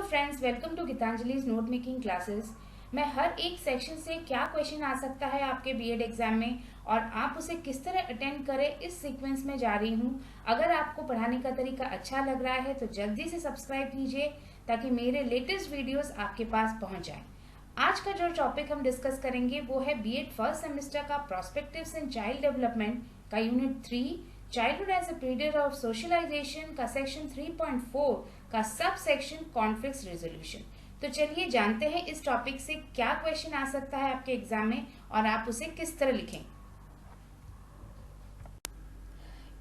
Friends, welcome to Geetanjali's note making classes. मैं हर एक सेक्शन से क्या क्वेश्चन आ सकता है आपके बीएड एग्जाम में और आप उसे किस तरह अटेंड करें इस सीक्वेंस में जा रही हूँ। अगर आपको पढ़ाने का तरीका अच्छा लग रहा है तो जल्दी से सब्सक्राइब कीजिए ताकि मेरे लेटेस्ट वीडियोस आपके पास पहुँच जाएं। आज का जो टॉपिक हम डिस्कस करेंगे वो है बीएड फर्स्ट सेमेस्टर का प्रोस्पेक्टिव्स इन चाइल्ड डेवलपमेंट का unit 3 childhood as a period of socialisation का सेक्शन 3.4 का सब सेक्शन कॉन्फ्लिक्ट रेजोल्यूशन। तो चलिए जानते हैं इस टॉपिक से क्या क्वेश्चन आ सकता है आपके एग्जाम में और आप उसे किस तरह लिखें।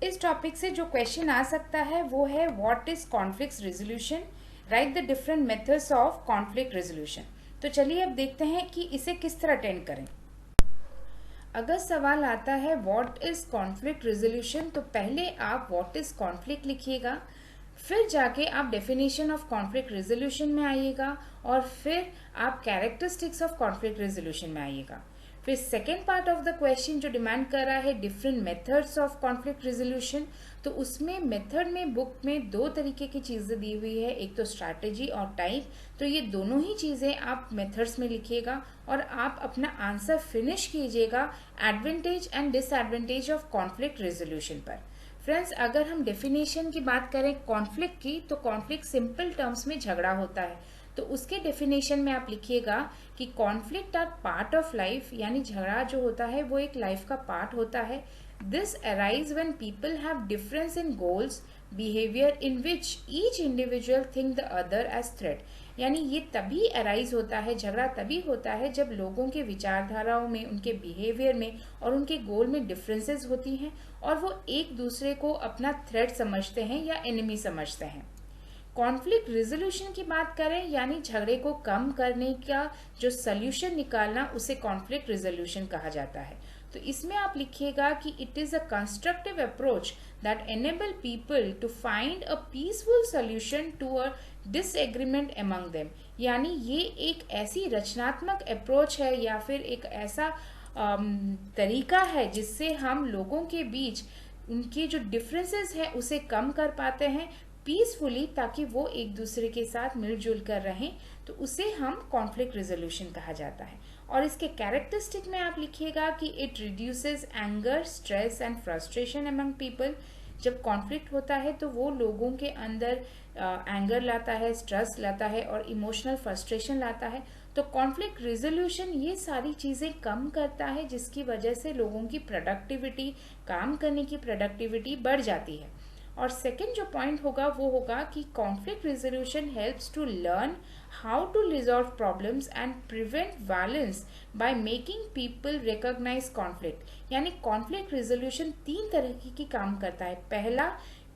इस टॉपिक से जो क्वेश्चन आ सकता है वो है what is conflict resolution, right the different methods of conflict resolution. तो चलिए अब देखते हैं कि इसे किस तरह अटेंड करें। अगर सवाल आता है व्हाट इज कॉन्फ्लिक्ट रेजोल्यूशन तो पहले आप व्हाट इज कॉन्फ्लिक्ट लिखिएगा, फिर जाके आप डेफिनेशन ऑफ कॉन्फ्लिक्ट रेजोल्यूशन में आइएगा और फिर आप कैरेक्टरिस्टिक्स ऑफ कॉन्फ्लिक्ट रेजोल्यूशन में आइएगा। फिर second part of the question जो डिमांड कर रहा है different methods of conflict resolution, तो उसमें मेथड में बुक में दो तरीके की चीज़ें दी हुई है, एक तो स्ट्रैटेजी और टाइप। तो ये दोनों ही चीज़ें आप मेथड्स में लिखिएगा और आप अपना आंसर फिनिश कीजिएगा advantage and disadvantage of conflict resolution पर। फ्रेंड्स, अगर हम डेफिनेशन की बात करें कॉन्फ्लिक्ट की, तो कॉन्फ्लिक्ट सिंपल टर्म्स में झगड़ा होता है। तो उसके डेफिनेशन में आप लिखिएगा कि conflict are part of life, यानी झगड़ा जो होता है वो एक लाइफ का पार्ट होता है। This arise when people have difference in goals behaviour in which each individual think the other as threat. यानी ये तभी अराइज होता है, झगड़ा तभी होता है जब लोगों के विचारधाराओं में, उनके बिहेवियर में और उनके गोल में डिफरेंसेस होती हैं और वो एक दूसरे को अपना थ्रेट समझते हैं या एनिमी समझते हैं। कॉन्फ्लिक्ट रेजोल्यूशन की बात करें यानी झगड़े को कम करने का जो सल्यूशन निकालना, उसे कॉन्फ्लिक्ट रेजोल्यूशन कहा जाता है। तो इसमें आप लिखिएगा कि it is a constructive approach that enable people to find a peaceful solution to a disagreement among them. यानी ये एक ऐसी रचनात्मक अप्रोच है या फिर एक ऐसा तरीका है जिससे हम लोगों के बीच उनके जो डिफरेंसेस है उसे कम कर पाते हैं पीसफुली, ताकि वो एक दूसरे के साथ मिलजुल कर रहें। तो उसे हम कॉन्फ्लिक्ट रेजोल्यूशन कहा जाता है। और इसके कैरेक्टरिस्टिक में आप लिखिएगा कि it reduces anger, stress and frustration among people. जब कॉन्फ्लिक्ट होता है तो वो लोगों के अंदर एंगर लाता है, स्ट्रेस लाता है और इमोशनल फ्रस्ट्रेशन लाता है। तो कॉन्फ्लिक्ट रेजोल्यूशन ये सारी चीज़ें कम करता है, जिसकी वजह से लोगों की प्रोडक्टिविटी, काम करने की प्रोडक्टिविटी बढ़ जाती है। और सेकेंड जो पॉइंट होगा वो होगा कि conflict resolution helps to learn how to resolve problems and prevent violence by making people recognise conflict. यानी कॉन्फ्लिक्ट रेजोल्यूशन तीन तरह की काम करता है। पहला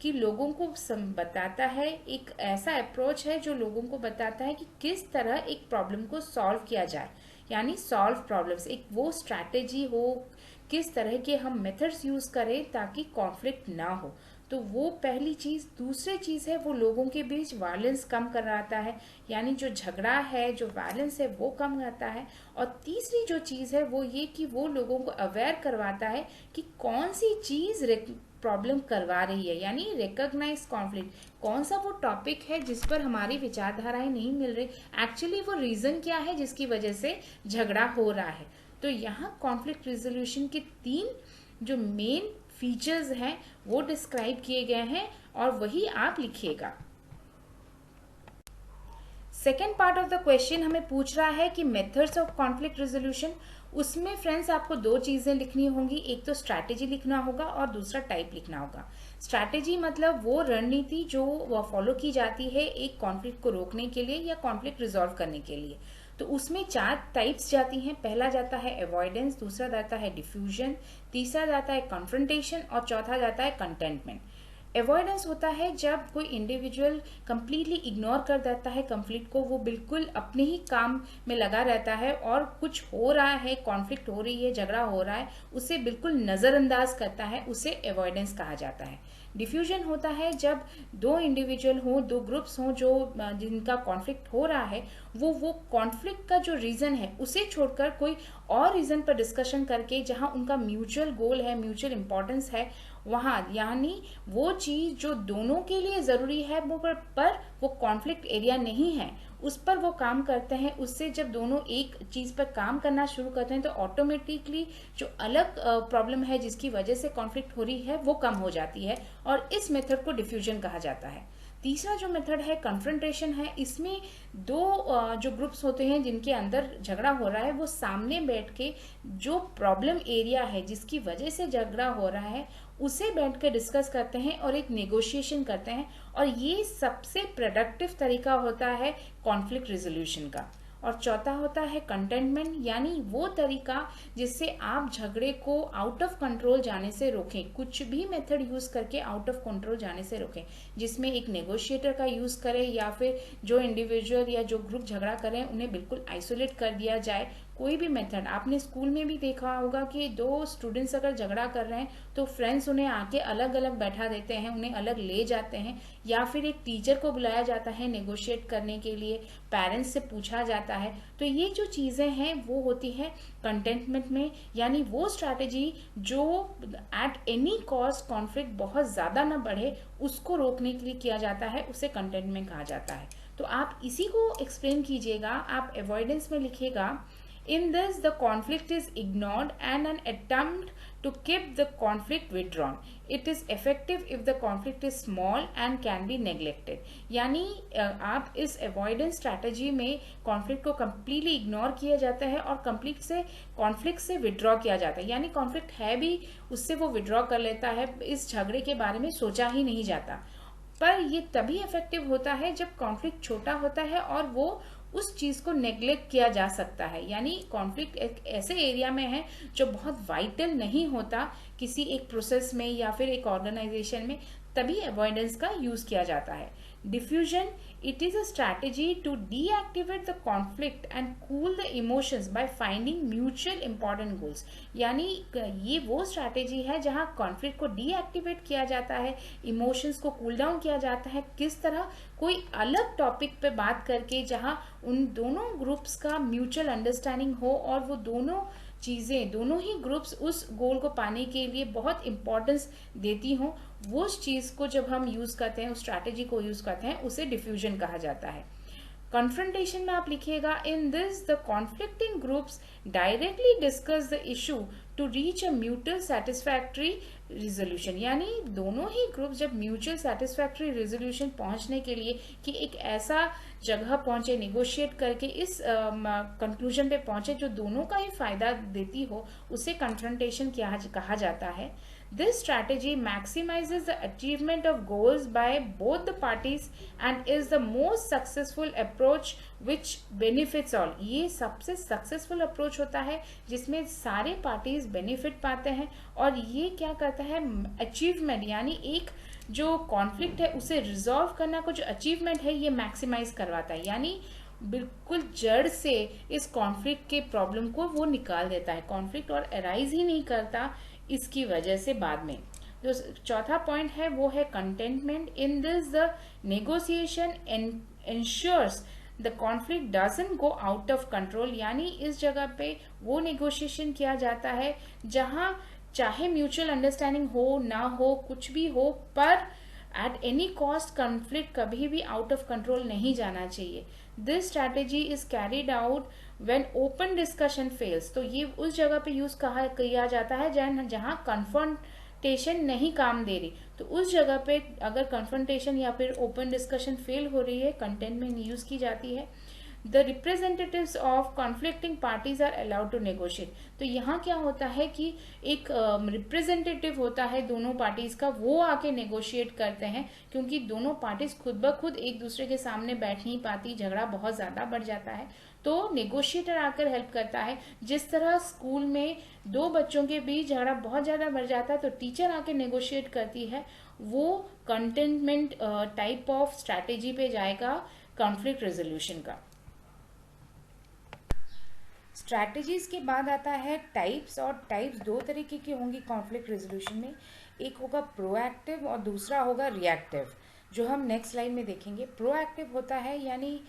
कि लोगों को बताता है, एक ऐसा अप्रोच है जो लोगों को बताता है कि किस तरह एक प्रॉब्लम को सॉल्व किया जाए, यानी सॉल्व प्रॉब्लम्स, एक वो स्ट्रैटेजी हो, किस तरह के हम मेथड्स यूज करें ताकि कॉन्फ्लिक्ट ना हो। तो वो पहली चीज़। दूसरी चीज़ है वो लोगों के बीच वायलेंस कम कराता है, यानी जो झगड़ा है, जो वायलेंस है वो कम करता है। और तीसरी जो चीज़ है वो ये कि वो लोगों को अवेयर करवाता है कि कौन सी चीज़ प्रॉब्लम करवा रही है, यानी रिकॉग्नाइज कॉन्फ्लिक्ट, कौन सा वो टॉपिक है जिस पर हमारी विचारधाराएं नहीं मिल रही, एक्चुअली वो रीज़न क्या है जिसकी वजह से झगड़ा हो रहा है। तो यहाँ कॉन्फ्लिक्ट रेजोल्यूशन के तीन जो मेन फीचर्स हैं वो डिस्क्राइब किए गए हैं और वही आप लिखिएगा। Second part of the question हमें पूछ रहा है कि मेथड्स ऑफ कॉन्फ्लिक्ट रेजोल्यूशन। उसमें फ्रेंड्स आपको दो चीज़ें लिखनी होंगी, एक तो स्ट्रैटेजी लिखना होगा और दूसरा टाइप लिखना होगा। स्ट्रैटेजी मतलब वो रणनीति जो फॉलो की जाती है एक कॉन्फ्लिक्ट को रोकने के लिए या कॉन्फ्लिक्ट रिजॉल्व करने के लिए। तो उसमें 4 टाइप्स जाती हैं। पहला जाता है अवॉइडेंस, दूसरा जाता है डिफ्यूजन, तीसरा जाता है कन्फ्रंटेशन और चौथा जाता है कंटेनमेंट। अवॉइडेंस होता है जब कोई इंडिविजुअल कंप्लीटली इग्नोर कर देता है कॉन्फ्लिक्ट को, वो बिल्कुल अपने ही काम में लगा रहता है और कुछ हो रहा है, कॉन्फ्लिक्ट हो रही है, झगड़ा हो रहा है, उसे बिल्कुल नज़रअंदाज करता है, उसे अवॉइडेंस कहा जाता है। डिफ्यूजन होता है जब दो इंडिविजुअल हों, दो ग्रुप्स हों जो जिनका कॉन्फ्लिक्ट हो रहा है, वो कॉन्फ्लिक्ट का जो रीज़न है उसे छोड़कर कोई और रीज़न पर डिस्कशन करके, जहां उनका म्यूचुअल गोल है, म्यूचुअल इंपॉर्टेंस है, वहाँ यानी वो चीज़ जो दोनों के लिए ज़रूरी है वो पर वो कॉन्फ्लिक्ट एरिया नहीं है, उस पर वो काम करते हैं। उससे जब दोनों एक चीज़ पर काम करना शुरू करते हैं तो ऑटोमेटिकली जो अलग प्रॉब्लम है जिसकी वजह से कॉन्फ्लिक्ट हो रही है वो कम हो जाती है, और इस मेथड को डिफ्यूजन कहा जाता है। तीसरा जो मेथड है कन्फ्रंटेशन है। इसमें दो जो ग्रुप्स होते हैं जिनके अंदर झगड़ा हो रहा है वो सामने बैठ के जो प्रॉब्लम एरिया है जिसकी वजह से झगड़ा हो रहा है उसे बैठ के डिस्कस करते हैं और एक नेगोशिएशन करते हैं, और ये सबसे प्रोडक्टिव तरीका होता है कॉन्फ्लिक्ट रिजोल्यूशन का। और चौथा होता है कंटेनमेंट, यानी वो तरीका जिससे आप झगड़े को आउट ऑफ कंट्रोल जाने से रोकें, कुछ भी मेथड यूज करके आउट ऑफ कंट्रोल जाने से रोकें, जिसमें एक नेगोशिएटर का यूज करें या फिर जो इंडिविजुअल या जो ग्रुप झगड़ा करें उन्हें बिल्कुल आइसोलेट कर दिया जाए। कोई भी मेथड आपने स्कूल में भी देखा होगा कि दो स्टूडेंट्स अगर झगड़ा कर रहे हैं तो फ्रेंड्स उन्हें आके अलग अलग बैठा देते हैं, उन्हें अलग ले जाते हैं, या फिर एक टीचर को बुलाया जाता है नेगोशिएट करने के लिए, पेरेंट्स से पूछा जाता है। तो ये जो चीज़ें हैं वो होती है कंटेनमेंट में, यानी वो स्ट्रैटेजी जो एट एनी कॉस्ट कॉन्फ्लिक्ट बहुत ज़्यादा ना बढ़े उसको रोकने के लिए किया जाता है, उसे कंटेनमेंट कहा जाता है। तो आप इसी को एक्सप्लेन कीजिएगा, आप अवॉइडेंस में लिखिएगा In this, the conflict is ignored and an attempt to keep the conflict withdrawn. It is effective if the conflict is small and can be neglected. यानी आप इस avoidance strategy में conflict को completely ignore किया जाता है और conflict से withdraw किया जाता है, यानी conflict है भी उससे वो withdraw कर लेता है, इस झगड़े के बारे में सोचा ही नहीं जाता। पर ये तभी इफेक्टिव होता है जब कॉन्फ्लिक्ट छोटा होता है और वो उस चीज को नेग्लेक्ट किया जा सकता है, यानी कॉन्फ्लिक्ट एक ऐसे एरिया में है जो बहुत वाइटल नहीं होता किसी एक प्रोसेस में या फिर एक ऑर्गेनाइजेशन में, तभी अवॉइडेंस का यूज किया जाता है। Diffusion, it is a strategy to deactivate the conflict and cool the emotions by finding mutual important goals। यानी ये वो स्ट्रैटेजी है जहां कॉन्फ्लिक्ट को डीएक्टिवेट किया जाता है, इमोशंस को कूल डाउन किया जाता है। किस तरह? कोई अलग टॉपिक पे बात करके जहां उन दोनों ग्रुप्स का म्यूचुअल अंडरस्टैंडिंग हो और वो दोनों चीज़ें, दोनों ही ग्रुप्स उस गोल को पाने के लिए बहुत इंपॉर्टेंस देती हों, वो उस चीज़ को जब हम यूज़ करते हैं, उस स्ट्रैटेजी को यूज़ करते हैं, उसे डिफ्यूजन कहा जाता है। कन्फ्रंटेशन में आप लिखिएगा, in this the conflicting groups directly discuss the issue to reach a mutual satisfactory resolution. यानी दोनों ही ग्रुप जब म्यूचुअल सेटिस्फैक्ट्री रिजोल्यूशन पहुंचने के लिए कि एक ऐसा जगह पहुंचे, नेगोशिएट करके इस कंक्लूजन पे पहुंचे जो दोनों का ही फायदा देती हो, उसे कन्फ्रंटेशन कहा जाता है। This strategy maximizes the achievement of goals by both the parties and is the most successful approach which benefits all। ये सबसे सक्सेसफुल अप्रोच होता है जिसमें सारे पार्टीज बेनिफिट पाते हैं, और ये क्या करता है, अचीवमेंट यानी एक जो कॉन्फ्लिक्ट है उसे रिजॉल्व करना को जो अचीवमेंट है ये मैक्सिमाइज करवाता है, यानी बिल्कुल जड़ से इस कॉन्फ्लिक्ट के प्रॉब्लम को वो निकाल देता है, कॉन्फ्लिक्ट और अराइज ही नहीं करता इसकी वजह से बाद में। जो चौथा पॉइंट है वो है containment. In this the negotiation ensures the conflict doesn't go out of control. यानी इस जगह पे वो नेगोशिएशन किया जाता है जहां चाहे म्यूचुअल अंडरस्टैंडिंग हो ना हो, कुछ भी हो, पर एट एनी कॉस्ट कॉन्फ्लिक्ट कभी भी आउट ऑफ कंट्रोल नहीं जाना चाहिए। This strategy is carried out when open discussion fails. तो ये उस जगह पे यूज किया जाता है जहां कन्फ्रंटेशन नहीं काम दे रही, तो उस जगह पे अगर कन्फ्रंटेशन या फिर ओपन डिस्कशन फेल हो रही है, कंटेनमेंट यूज की जाती है। The representatives of conflicting parties are allowed to negotiate. तो यहाँ क्या होता है कि एक रिप्रेजेंटेटिव होता है दोनों पार्टीज का, वो आके नेगोशिएट करते हैं, क्योंकि दोनों पार्टीज खुद ब खुद एक दूसरे के सामने बैठ नहीं पाती, झगड़ा बहुत ज्यादा बढ़ जाता है, तो नेगोशिएटर आकर हेल्प करता है। जिस तरह स्कूल में दो बच्चों के बीच झगड़ा बहुत ज्यादा बढ़ जाता है तो टीचर आके नेगोशिएट करती है, वो कंटेनमेंट टाइप ऑफ स्ट्रैटेजी पे जाएगा कॉन्फ्लिक्ट रेजोल्यूशन का। स्ट्रैटेजीज के बाद आता है टाइप्स, और टाइप्स दो तरीके की होंगी कॉन्फ्लिक्ट रेजोल्यूशन में, एक होगा प्रोएक्टिव और दूसरा होगा रिएक्टिव। जो हम नेक्स्ट स्लाइड में देखेंगे। प्रोएक्टिव होता है यानी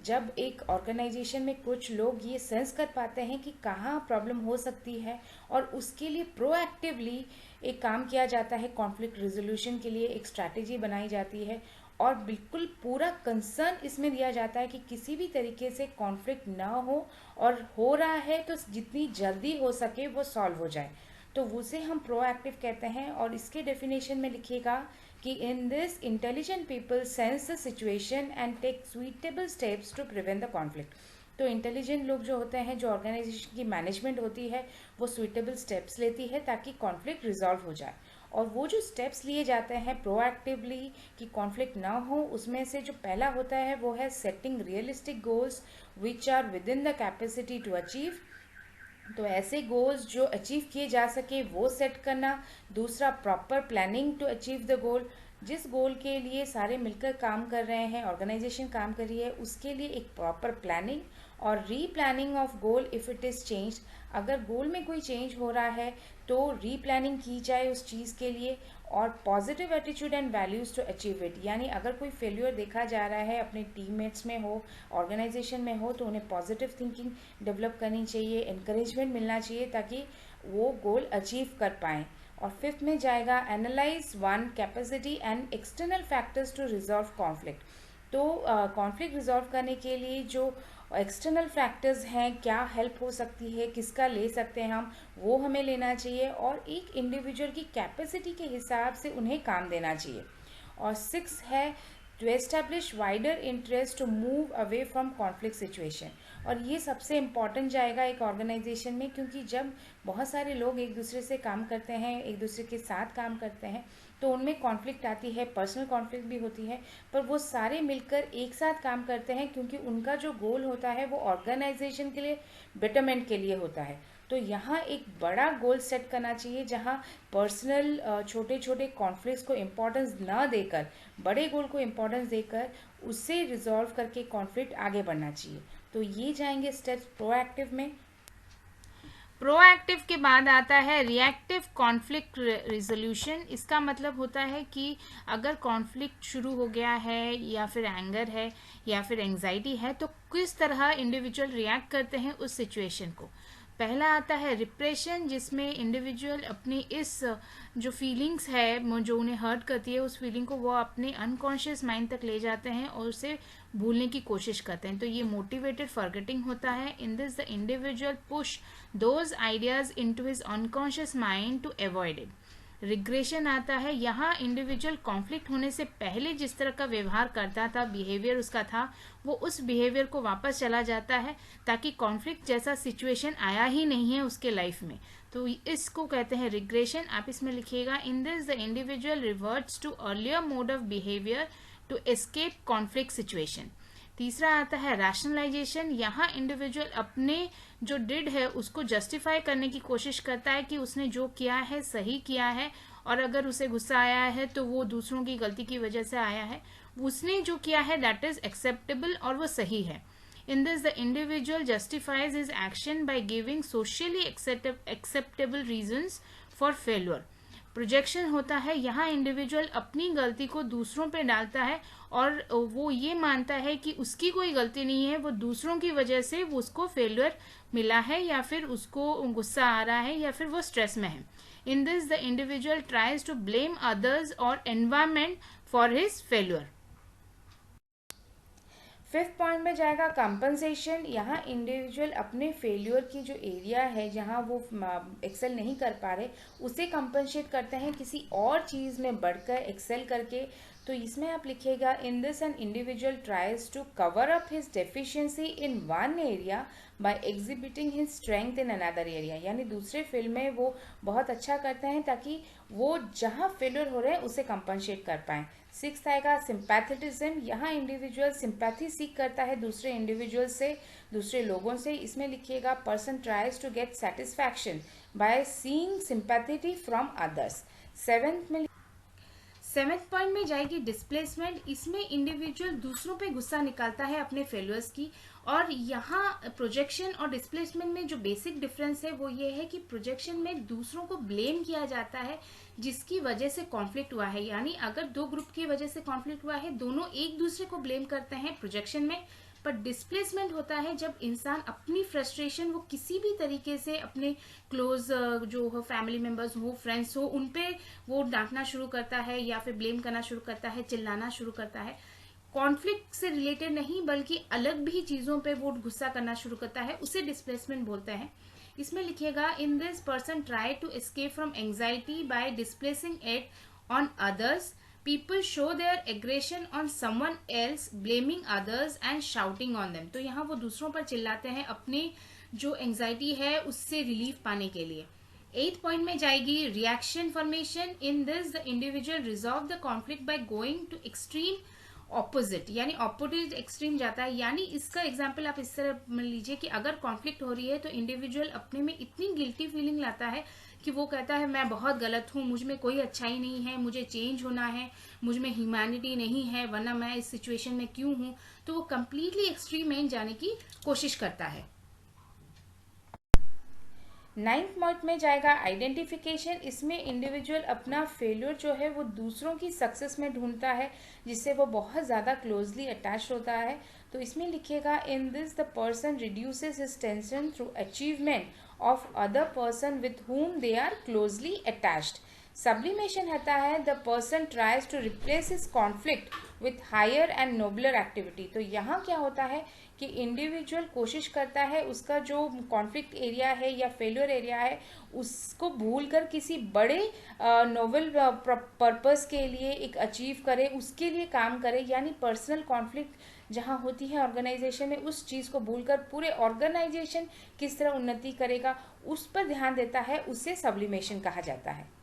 जब एक ऑर्गेनाइजेशन में कुछ लोग ये सेंस कर पाते हैं कि कहाँ प्रॉब्लम हो सकती है और उसके लिए प्रोएक्टिवली एक काम किया जाता है, कॉन्फ्लिक्ट रिजोल्यूशन के लिए एक स्ट्रैटेजी बनाई जाती है और बिल्कुल पूरा कंसर्न इसमें दिया जाता है कि किसी भी तरीके से कॉन्फ्लिक्ट ना हो और हो रहा है तो जितनी जल्दी हो सके वो सॉल्व हो जाए, तो उसे हम प्रोएक्टिव कहते हैं। और इसके डेफिनेशन में लिखिएगा कि in this intelligent people sense the situation and take suitable steps to prevent the conflict. तो इंटेलिजेंट लोग जो होते हैं, जो ऑर्गेनाइजेशन की मैनेजमेंट होती है, वो सुइटेबल स्टेप्स लेती है ताकि कॉन्फ्लिक्ट रिजॉल्व हो जाए। और वो जो स्टेप्स लिए जाते हैं प्रोएक्टिवली कि कॉन्फ्लिक्ट ना हो, उसमें से जो पहला होता है वो है setting realistic goals which are within the capacity to achieve. तो ऐसे गोल्स जो अचीव किए जा सके वो सेट करना। दूसरा, proper planning to achieve the goal. जिस गोल के लिए सारे मिलकर काम कर रहे हैं, ऑर्गेनाइजेशन काम कर रही है, उसके लिए एक प्रॉपर प्लानिंग। और replanning of goal if it is change, अगर गोल में कोई चेंज हो रहा है तो रीप्लानिंग की जाए उस चीज़ के लिए। और positive attitude and values to achieve it, यानी अगर कोई फेल्यूर देखा जा रहा है अपने टीममेट्स में हो, ऑर्गेनाइजेशन में हो, तो उन्हें पॉजिटिव थिंकिंग डेवलप करनी चाहिए, इनकरेजमेंट मिलना चाहिए ताकि वो गोल अचीव कर पाएँ। और फिफ्थ में जाएगा analyse one capacity and external factors to resolve conflict. तो कॉन्फ्लिक्ट रिजॉल्व करने के लिए जो एक्सटर्नल फैक्टर्स हैं, क्या हेल्प हो सकती है, किसका ले सकते हैं हम, वो हमें लेना चाहिए और एक इंडिविजुअल की कैपेसिटी के हिसाब से उन्हें काम देना चाहिए। और सिक्स है to establish wider interest to move away from conflict situation. और ये सबसे इम्पॉर्टेंट जाएगा एक ऑर्गेनाइजेशन में, क्योंकि जब बहुत सारे लोग एक दूसरे से काम करते हैं, एक दूसरे के साथ काम करते हैं, तो उनमें कॉन्फ्लिक्ट आती है, पर्सनल कॉन्फ्लिक्ट भी होती है, पर वो सारे मिलकर एक साथ काम करते हैं क्योंकि उनका जो गोल होता है वो ऑर्गेनाइजेशन के लिए, बेटरमेंट के लिए होता है। तो यहाँ एक बड़ा गोल सेट करना चाहिए जहाँ पर्सनल छोटे छोटे कॉन्फ्लिक्ट्स को इम्पोर्टेंस ना देकर, बड़े गोल को इम्पोर्टेंस देकर उससे रिजॉल्व करके कॉन्फ्लिक्ट आगे बढ़ना चाहिए। तो ये जाएंगे स्टेप्स प्रोएक्टिव में। प्रोएक्टिव के बाद आता है रिएक्टिव कॉन्फ्लिक्ट रिजोल्यूशन। इसका मतलब होता है कि अगर कॉन्फ्लिक्ट शुरू हो गया है या फिर एंगर है या फिर एंजाइटी है तो किस तरह इंडिविजुअल रिएक्ट करते हैं उस सिचुएशन को। पहला आता है रिप्रेशन, जिसमें इंडिविजुअल अपनी इस जो फीलिंग्स है जो उन्हें हर्ट करती है, उस फीलिंग को वो अपने अनकॉन्शियस माइंड तक ले जाते हैं और उसे भूलने की कोशिश करते हैं। तो ये मोटिवेटेड फॉरगेटिंग होता है। In this the individual push those ideas into his unconscious mind to avoid it. Regression आता है, यहाँ इंडिविजुअल कॉन्फ्लिक्ट होने से पहले जिस तरह का व्यवहार करता था, बिहेवियर उसका था, वो उस बिहेवियर को वापस चला जाता है ताकि कॉन्फ्लिक्ट जैसा सिचुएशन आया ही नहीं है उसके लाइफ में। तो इसको कहते हैं रिग्रेशन। आप इसमें लिखिएगा in this the individual reverts to earlier mode of behaviour to escape conflict situation. तीसरा आता है रैशनलाइजेशन। यहाँ इंडिविजुअल अपने जो डिड है उसको जस्टिफाई करने की कोशिश करता है कि उसने जो किया है सही किया है, और अगर उसे गुस्सा आया है तो वो दूसरों की गलती की वजह से आया है, उसने जो किया है दैट इज एक्सेप्टेबल और वो सही है। In this the individual justifies his action by giving socially acceptable reasons for failure. Projection होता है, यहाँ इंडिविजुअल अपनी गलती को दूसरों पे डालता है और वो ये मानता है कि उसकी कोई गलती नहीं है, वो दूसरों की वजह से वो उसको फेल्यूर मिला है या फिर उसको गुस्सा आ रहा है या फिर वो स्ट्रेस में है। In this the individual tries to blame others और environment for his failure. Fifth point में जाएगा कंपनसेशन। यहाँ इंडिविजुअल अपने फेल्यूर की जो एरिया है जहाँ वो एक्सेल नहीं कर पा रहे उसे कंपनसेट करते हैं किसी और चीज़ में बढ़कर एक्सेल करके। तो इसमें आप लिखिएगा in this an individual tries to cover up his deficiency in one area by exhibiting his strength in another area. यानी दूसरे फील्ड में वो बहुत अच्छा करते हैं ताकि वो जहाँ फेल्यूर हो रहे हैं उसे कंपनसेट कर पाएँ। सिक्स्थ आएगा सिंपैथेटिज्म। यहाँ इंडिविजुअल सिंपैथी सीख करता है दूसरे इंडिविजुअल से, दूसरे लोगों से। इसमें लिखिएगा person tries to get satisfaction by seeing sympathy from others. 7th point में जाएगी डिस्प्लेसमेंट। इसमें इंडिविजुअल दूसरों पे गुस्सा निकालता है अपने फेलियर्स की, और यहाँ प्रोजेक्शन और डिस्प्लेसमेंट में जो बेसिक डिफरेंस है वो ये है कि प्रोजेक्शन में दूसरों को ब्लेम किया जाता है जिसकी वजह से कॉन्फ्लिक्ट हुआ है, यानी अगर दो ग्रुप की वजह से कॉन्फ्लिक्ट हुआ है दोनों एक दूसरे को ब्लेम करते हैं प्रोजेक्शन में। पर डिस्प्लेसमेंट होता है जब इंसान अपनी फ्रस्ट्रेशन वो किसी भी तरीके से अपने क्लोज जो हो, फैमिली मेंबर्स हो, फ्रेंड्स हो, उन पे वो डांटना शुरू करता है या फिर ब्लेम करना शुरू करता है, चिल्लाना शुरू करता है। कॉन्फ्लिक्ट से रिलेटेड नहीं बल्कि अलग भी चीजों पे वो गुस्सा करना शुरू करता है, उसे डिस्प्लेसमेंट बोलते हैं। इसमें लिखिएगा, in this person try to escape from anxiety by displacing it on others. People show their aggression on someone else, blaming others and shouting on them। तो यहाँ वो दूसरों पर चिल्लाते हैं अपने जो एंजाइटी है उससे रिलीफ पाने के लिए। 8th पॉइंट में जाएगी reaction formation. In this the individual resolve the conflict by going to extreme opposite, यानी ऑपोजिट एक्सट्रीम जाता है। यानी इसका एग्जाम्पल आप इस तरह लीजिए कि अगर कॉन्फ्लिक्ट हो रही है तो इंडिविजुअल अपने में इतनी गिल्टी फीलिंग लाता है कि वो कहता है मैं बहुत गलत हूँ, मुझ में कोई अच्छाई नहीं है, मुझे चेंज होना है, मुझ में ह्यूमैनिटी नहीं है, वरना मैं इस सिचुएशन में क्यों हूँ। तो वो कंप्लीटली एक्सट्रीम एंड जाने की कोशिश करता है। 9th पॉइंट में जाएगा आइडेंटिफिकेशन। इसमें इंडिविजुअल अपना फेलियर जो है वो दूसरों की सक्सेस में ढूंढता है जिससे वो बहुत ज़्यादा क्लोजली अटैच होता है। तो इसमें लिखिएगा, in this the person reduces his tension through achievement of other person with whom they are closely attached। Sublimation होता है, the person tries to replace his conflict with higher and nobler activity। तो यहाँ क्या होता है कि individual कोशिश करता है उसका जो कॉन्फ्लिक्ट एरिया है या फेलियर एरिया है उसको भूलकर किसी बड़े नोबल पर्पस के लिए एक अचीव करे, उसके लिए काम करे। यानी पर्सनल कॉन्फ्लिक्ट जहाँ होती है ऑर्गेनाइजेशन में, उस चीज़ को भूलकर पूरे ऑर्गेनाइजेशन किस तरह उन्नति करेगा उस पर ध्यान देता है, उसे सब्लिमेशन कहा जाता है।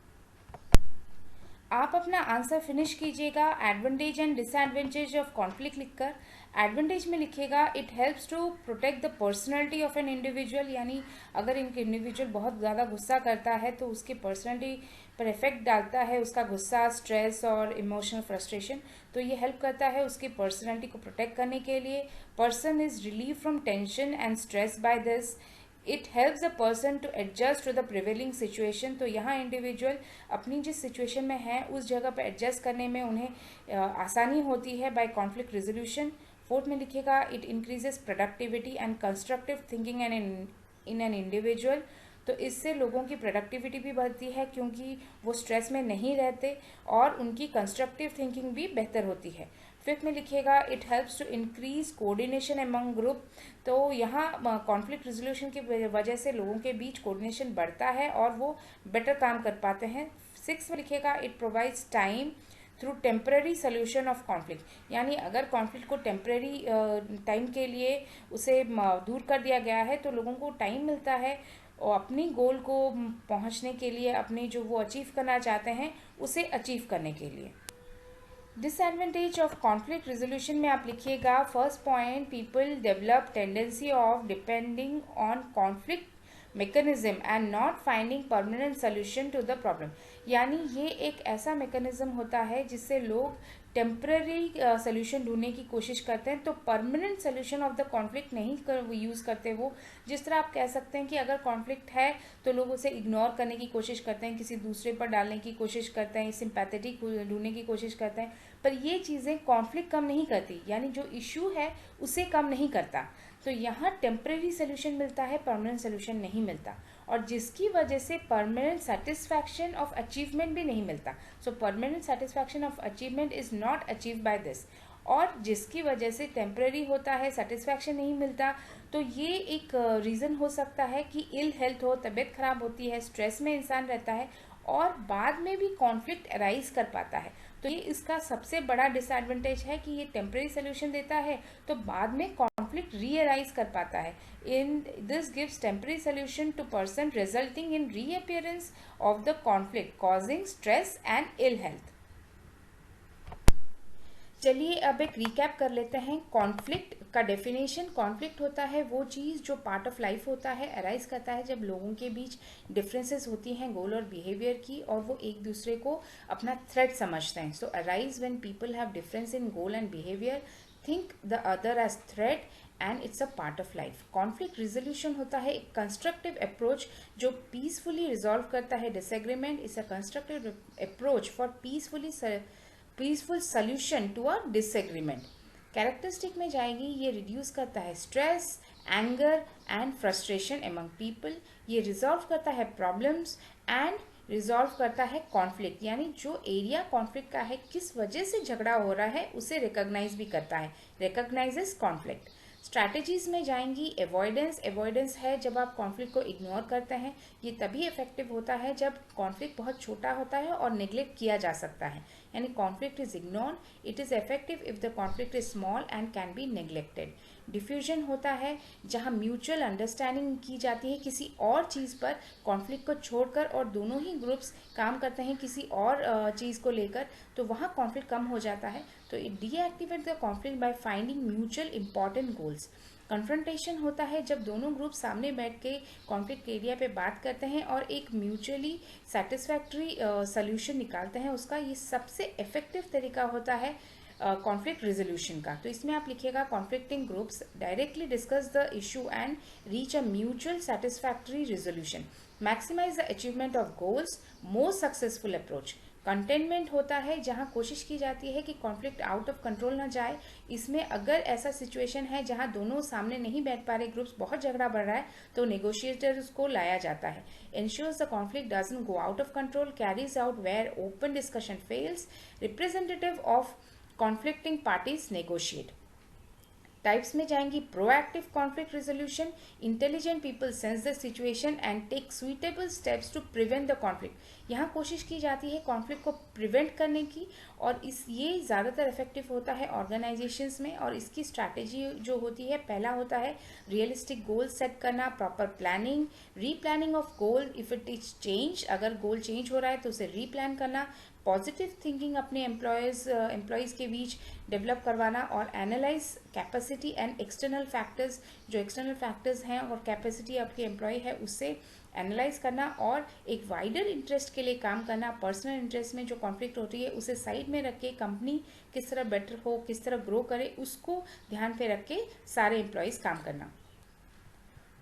आप अपना आंसर फिनिश कीजिएगा advantage and disadvantage of conflict लिखकर। एडवांटेज में लिखिएगा, it helps to protect the personality of an individual. यानी अगर इनके इंडिविजुअल बहुत ज़्यादा गुस्सा करता है तो उसकी पर्सनैलिटी पर इफेक्ट डालता है उसका गुस्सा, स्ट्रेस और इमोशनल फ्रस्ट्रेशन। तो ये हेल्प करता है उसकी पर्सनैलिटी को प्रोटेक्ट करने के लिए। Person is relieve from tension and stress by this. It helps the person to adjust to the prevailing situation. तो यहाँ इंडिविजुअल अपनी जिस सिचुएशन में है उस जगह पर एडजस्ट करने में उन्हें आसानी होती है बाय कॉन्फ्लिक्ट रेजोल्यूशन। 4th में लिखिएगा, it increases productivity and constructive thinking in an individual. तो इससे लोगों की प्रोडक्टिविटी भी बढ़ती है क्योंकि वो स्ट्रेस में नहीं रहते और उनकी कंस्ट्रक्टिव थिंकिंग भी बेहतर होती है। 5th में लिखिएगा, it helps to increase coordination among group. तो यहाँ कॉन्फ्लिक्ट रेजोल्यूशन की वजह से लोगों के बीच कोऑर्डिनेशन बढ़ता है और वो बेटर काम कर पाते हैं। 6th में लिखिएगा, it provides time through temporary solution of conflict. यानी अगर कॉन्फ्लिक्ट को टेम्पररी टाइम के लिए उसे दूर कर दिया गया है तो लोगों को टाइम मिलता है और अपनी गोल को पहुंचने के लिए, अपनी जो वो अचीव करना चाहते हैं उसे अचीव करने के लिए। डिसएडवांटेज ऑफ कॉन्फ्लिक्ट रेजोल्यूशन में आप लिखिएगा, first point, people develop tendency of depending on conflict mechanism and not finding permanent solution to the problem। यानी ये एक ऐसा मैकेनिज्म होता है जिससे लोग टेम्पररी सोल्यूशन ढूंढने की कोशिश करते हैं, तो permanent solution of the conflict नहीं यूज़ करते वो। जिस तरह आप कह सकते हैं कि अगर कॉन्फ्लिक्ट है तो लोग उसे इग्नोर करने की कोशिश करते हैं, किसी दूसरे पर डालने की कोशिश करते हैं, सिंपैथेटिक ढूंढने की कोशिश करते हैं, पर ये चीज़ें कॉन्फ्लिक्ट कम नहीं करती, यानी जो इशू है उसे कम नहीं करता। तो यहाँ टेम्परेरी सोल्यूशन मिलता है, परमानेंट सोल्यूशन नहीं मिलता, और जिसकी वजह से परमानेंट सेटिस्फैक्शन ऑफ अचीवमेंट भी नहीं मिलता। सो permanent satisfaction of achievement is not achieve by this, और जिसकी वजह से टेम्परेरी होता है, सेटिस्फैक्शन नहीं मिलता। तो ये एक रीज़न हो सकता है कि इल हेल्थ हो, तबीयत खराब होती है, स्ट्रेस में इंसान रहता है और बाद में भी कॉन्फ्लिक्ट अराइज कर पाता है। तो ये इसका सबसे बड़ा डिसएडवांटेज है कि ये टेम्परेरी सोल्यूशन देता है तो बाद में कॉन्फ्लिक्ट रीअराइज कर पाता है। In this gives temporary solution to person resulting in reappearance of the conflict causing stress and ill health. चलिए अब एक रिकैप कर लेते हैं कॉन्फ्लिक्ट का डेफिनेशन। कॉन्फ्लिक्ट होता है वो चीज़ जो पार्ट ऑफ लाइफ होता है, अराइज करता है जब लोगों के बीच डिफरेंसेस होती हैं गोल और बिहेवियर की, और वो एक दूसरे को अपना थ्रेट समझते हैं। So arise when people have difference in goal and behaviour, think the other as threat and it's a part of life. Conflict resolution होता है एक कंस्ट्रक्टिव अप्रोच जो पीसफुली रिजॉल्व करता है disagreement. It's a constructive approach for peaceful solution to a disagreement. Characteristic में जाएगी, ये reduce करता है stress, anger and frustration among people. ये रिजॉल्व करता है प्रॉब्लम्स एंड रिजॉल्व करता है कॉन्फ्लिक्ट, यानी जो एरिया कॉन्फ्लिक्ट का है, किस वजह से झगड़ा हो रहा है, उसे रिकॉग्नाइज भी करता है, रिकॉग्नाइजेस कॉन्फ्लिक्ट। स्ट्रैटेजीज में जाएंगी, अवॉइडेंस। अवॉइडेंस है जब आप कॉन्फ्लिक्ट को इग्नोर करते हैं। ये तभी इफेक्टिव होता है जब कॉन्फ्लिक्ट बहुत छोटा होता है और नेग्लेक्ट किया जा सकता है, यानी conflict is ignored. It is effective if the conflict is small and can be neglected. Diffusion होता है जहाँ म्यूचुअल अंडरस्टैंडिंग की जाती है किसी और चीज़ पर, कॉन्फ्लिक्ट को छोड़कर, और दोनों ही ग्रुप्स काम करते हैं किसी और चीज़ को लेकर, तो वहाँ कॉन्फ्लिक्ट कम हो जाता है। तो it deactivate the conflict by finding mutual important goals. Confrontation होता है जब दोनों ग्रुप सामने बैठ के कॉन्फ्लिक्ट एरिया पे बात करते हैं और एक म्यूचुअली सेटिस्फैक्ट्री सॉल्यूशन निकालते हैं उसका। ये सबसे इफेक्टिव तरीका होता है कॉन्फ्लिक्ट रेजोल्यूशन का। तो इसमें आप लिखिएगा, conflicting groups directly discuss the issue and reach a mutual satisfactory resolution, maximise the achievement of goals, most successful approach. Containment होता है जहां कोशिश की जाती है कि कॉन्फ्लिक्ट आउट ऑफ कंट्रोल ना जाए। इसमें अगर ऐसा सिचुएशन है जहां दोनों सामने नहीं बैठ पा रहे ग्रुप्स, बहुत झगड़ा बढ़ रहा है, तो नेगोशिएटर्स को लाया जाता है। Ensures the conflict doesn't go out of control, carries out where open discussion fails, representative of conflicting parties negotiate. Types में जाएंगी, proactive conflict resolution. Intelligent people sense the situation and take suitable steps to prevent the conflict. यहाँ कोशिश की जाती है conflict को prevent करने की, और ये ज़्यादातर इफेक्टिव होता है ऑर्गेनाइजेशंस में। और इसकी स्ट्रैटेजी जो होती है, पहला होता है रियलिस्टिक गोल सेट करना, proper planning, replanning of goal if it is change, अगर गोल चेंज हो रहा है तो उसे रीप्लान करना, पॉजिटिव थिंकिंग अपने एम्प्लॉयज़ के बीच डेवलप करवाना, और analyse capacity and external factors, जो एक्सटर्नल फैक्टर्स हैं और कैपेसिटी आपके एम्प्लॉय है उससे एनालाइज करना, और एक वाइडर इंटरेस्ट के लिए काम करना। पर्सनल इंटरेस्ट में जो कॉन्फ्लिक्ट होती है उसे साइड में रख के कंपनी किस तरह बेटर हो, किस तरह ग्रो करे, उसको ध्यान पे रख के सारे एम्प्लॉयज़ काम करना।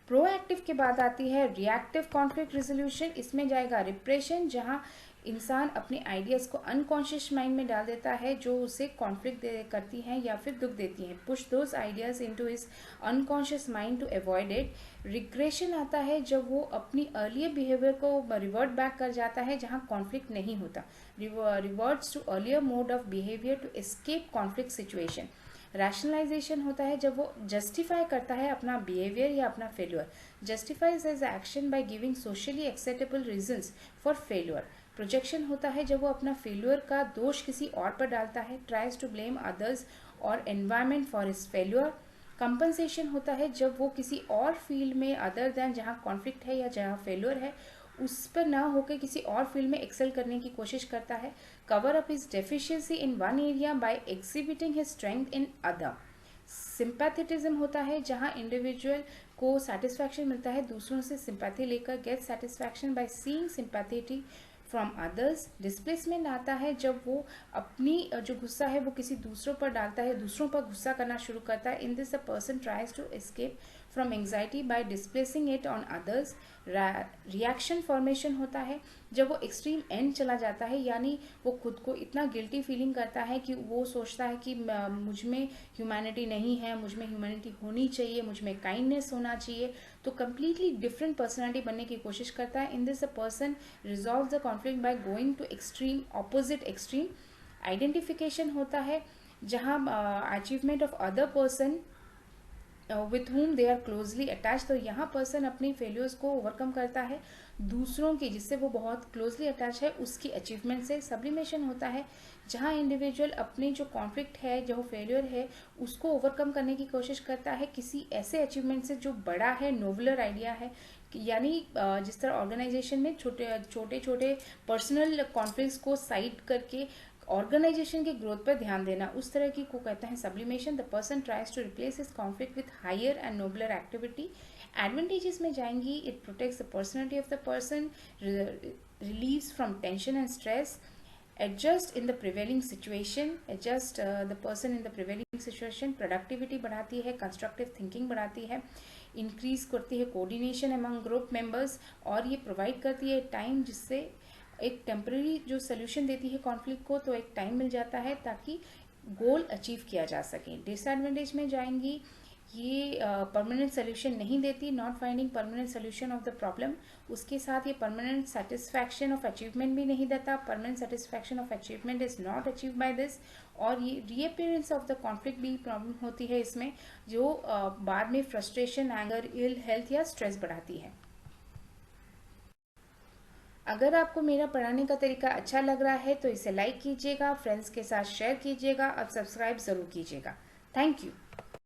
प्रोएक्टिव के बाद आती है रिएक्टिव कॉन्फ्लिक्ट रेजोल्यूशन। इसमें जाएगा रिप्रेशन, जहाँ इंसान अपने आइडियाज़ को अनकॉन्शियस माइंड में डाल देता है जो उसे कॉन्फ्लिक्ट करती हैं या फिर दुख देती हैं। Push those ideas into his unconscious mind to avoid it. Regression आता है जब वो अपनी अर्लियर बिहेवियर को रिवर्ट बैक कर जाता है जहाँ कॉन्फ्लिक्ट नहीं होता, reverts to earlier mode of behaviour to escape conflict situation. Rationalisation होता है जब वो जस्टिफाई करता है अपना बिहेवियर या अपना failure, justifies as action by giving socially acceptable reasons for failure. Projection होता है जब वो अपना फेल्यूर का दोष किसी और पर डालता है, ट्राइज टू ब्लेम अदर्स और environment for his failure. Compensation होता है जब वो किसी और फील्ड में अदर दैन जहाँ कॉन्फ्लिक्ट है या जहाँ फेल्यूर है उस पर ना होकर किसी और फील्ड में एक्सेल करने की कोशिश करता है। Cover up his deficiency in one area by exhibiting his strength in other. Sympathetism होता है जहाँ इंडिविजुअल को सेटिस्फैक्शन मिलता है दूसरों से सिंपैथी लेकर, get satisfaction by seeing sympathy from others. Displacement आता है जब वो अपनी जो गुस्सा है वो किसी दूसरों पर डालता है, दूसरों पर गुस्सा करना शुरू करता है। In this the person tries to escape from anxiety by displacing it on others. Reaction formation होता है जब वो एक्सट्रीम एंड चला जाता है, यानी वो खुद को इतना गिल्टी फीलिंग करता है कि वो सोचता है कि मुझ में ह्यूमैनिटी नहीं है, मुझ में ह्यूमैनिटी होनी चाहिए, मुझ में काइंडनेस होना चाहिए, तो कम्प्लीटली डिफरेंट पर्सनैलिटी बनने की कोशिश करता है। In this a person resolve the conflict by going to extreme opposite extreme. Identification होता है जहाँ achievement of other person with whom they are closely attach, तो यहाँ पर्सन अपनी फेल्यूर्स को ओवरकम करता है दूसरों की जिससे वो बहुत क्लोजली अटैच है उसकी अचीवमेंट से। सब्लिमेशन होता है जहाँ इंडिविजुअल अपनी जो कॉन्फ्लिक्ट है, जो फेल्यूर है, उसको ओवरकम करने की कोशिश करता है किसी ऐसे अचीवमेंट से जो बड़ा है, नोवलर आइडिया है। यानी जिस तरह ऑर्गेनाइजेशन में छोटे छोटे पर्सनल कॉन्फ्लिक्ट्स को साइड करके ऑर्गेनाइजेशन के ग्रोथ पर ध्यान देना, उस तरह की को कहते हैं sublimation. The person tries to replace his conflict with higher and nobler activity. Advantages में जाएंगी, it protects the personality of the person, relieves from tension and stress, adjust in the prevailing situation, adjust the person in the prevailing situation, productivity बढ़ाती है, constructive thinking बढ़ाती है, increase करती है coordination among group members, और ये provide करती है time जिससे एक टेम्पररी जो सोल्यूशन देती है कॉन्फ्लिक्ट को, तो एक टाइम मिल जाता है ताकि गोल अचीव किया जा सके। डिसएडवांटेज में जाएंगी, ये परमानेंट सोल्यूशन नहीं देती, not finding permanent solution of the problem. उसके साथ ये परमानेंट सेटिस्फैक्शन ऑफ अचीवमेंट भी नहीं देता, permanent satisfaction of achievement is not achieve by this. और ये रीअपियरेंस ऑफ द कॉन्फ्लिक्ट भी प्रॉब्लम होती है इसमें, जो बाद में फ्रस्ट्रेशन, एंगर, इल हेल्थ या स्ट्रेस बढ़ाती है। अगर आपको मेरा पढ़ाने का तरीका अच्छा लग रहा है तो इसे लाइक कीजिएगा, फ्रेंड्स के साथ शेयर कीजिएगा और सब्सक्राइब ज़रूर कीजिएगा। Thank you.